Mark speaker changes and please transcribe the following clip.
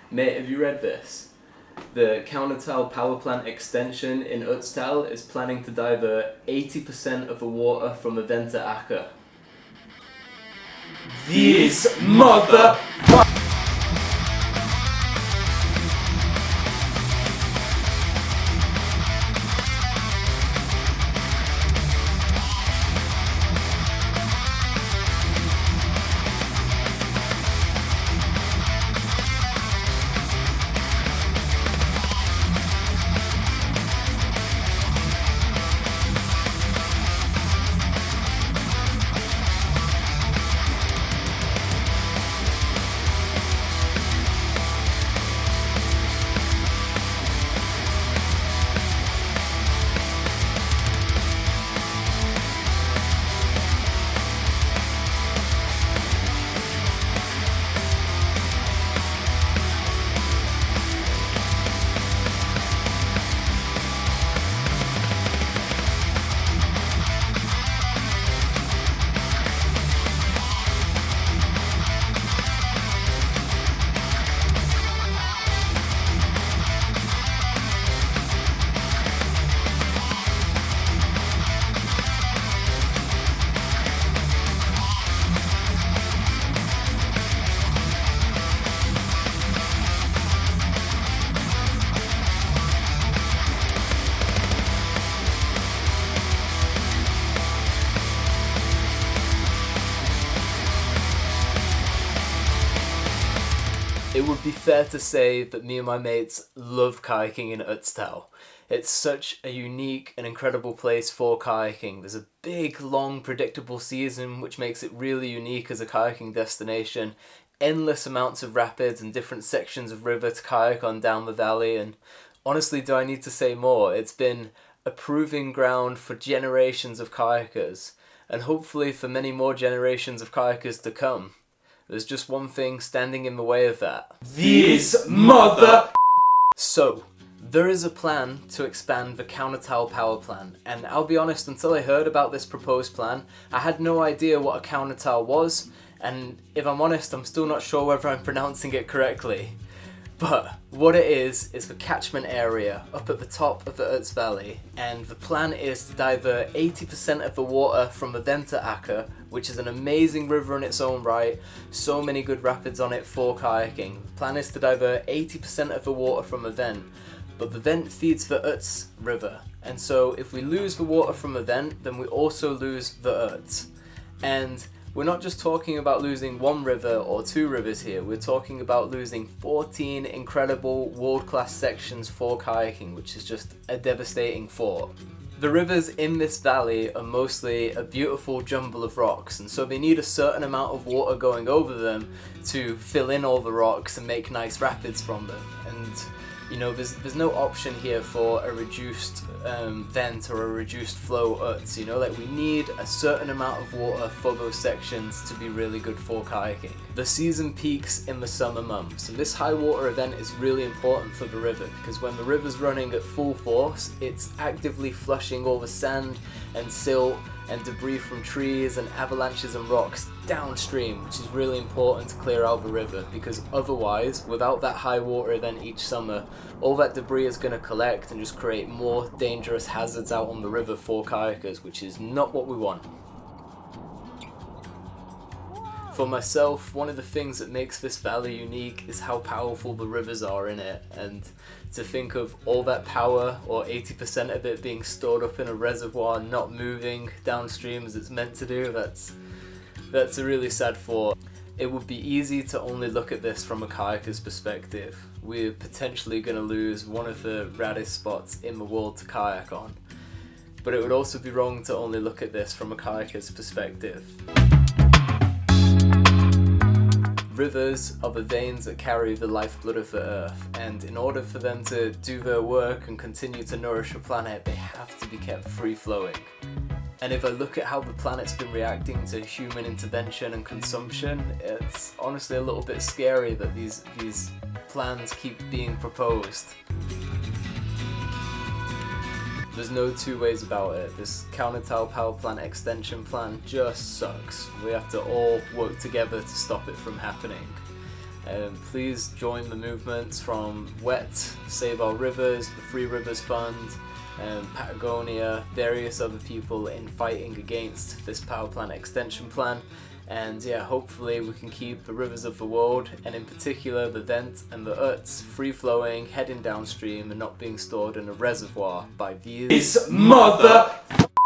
Speaker 1: Mate, have you read this? The Kaunertal power plant extension in Ötztal is planning to divert 80% of the water from the Ötztaler Ache.
Speaker 2: These mother...
Speaker 1: It would be fair to say that me and my mates love kayaking in Ötztal. It's such a unique and incredible place for kayaking. There's a big, long, predictable season which makes it really unique as a kayaking destination. Endless amounts of rapids and different sections of river to kayak on down the valley, and honestly, do I need to say more? It's been a proving ground for generations of kayakers, and hopefully for many more generations of kayakers to come. There's just one thing standing in the way of that.
Speaker 2: These mother...
Speaker 1: So, there is a plan to expand the Kaunertal power plant, and I'll be honest, until I heard about this proposed plan, I had no idea what a Kaunertal was, and if I'm honest, I'm still not sure whether I'm pronouncing it correctly. But what it is the catchment area up at the top of the Ötz Valley, and the plan is to divert 80% of the water from the Ötztaler Ache, which is an amazing river in its own right, so many good rapids on it for kayaking. The plan is to divert 80% of the water from the vent, but the vent feeds the Ötz River, and so if we lose the water from the vent, then we also lose the Ötz. And we're not just talking about losing one river or two rivers here, we're talking about losing 14 incredible world-class sections for kayaking, which is just a devastating thought. The rivers in this valley are mostly a beautiful jumble of rocks, and so they need a certain amount of water going over them to fill in all the rocks and make nice rapids from them. And you know, there's no option here for a reduced vent or a reduced flow Ötz, you know, like we need a certain amount of water for those sections to be really good for kayaking. The season peaks in the summer months, and this high water event is really important for the river because when the river's running at full force, it's actively flushing all the sand and silt and debris from trees and avalanches and rocks downstream, which is really important to clear out the river because otherwise, without that high water event each summer, all that debris is going to collect and just create more dangerous hazards out on the river for kayakers, which is not what we want. For myself, one of the things that makes this valley unique is how powerful the rivers are in it, and to think of all that power, or 80% of it being stored up in a reservoir, not moving downstream as it's meant to do, that's a really sad thought. It would be easy to only look at this from a kayaker's perspective. We're potentially going to lose one of the raddest spots in the world to kayak on. But it would also be wrong to only look at this from a kayaker's perspective. Rivers are the veins that carry the lifeblood of the earth, and in order for them to do their work and continue to nourish the planet, they have to be kept free-flowing. And if I look at how the planet's been reacting to human intervention and consumption, it's honestly a little bit scary that these plans keep being proposed. There's no two ways about it. This Kaunertal power plant extension plan just sucks. We have to all work together to stop it from happening. Please join the movements from Wet, Save Our Rivers, the Free Rivers Fund, Patagonia, various other people in fighting against this power plant extension plan. And yeah, hopefully we can keep the rivers of the world, and in particular the Vent and the Ötz, free-flowing, heading downstream and not being stored in a reservoir by these
Speaker 2: His mother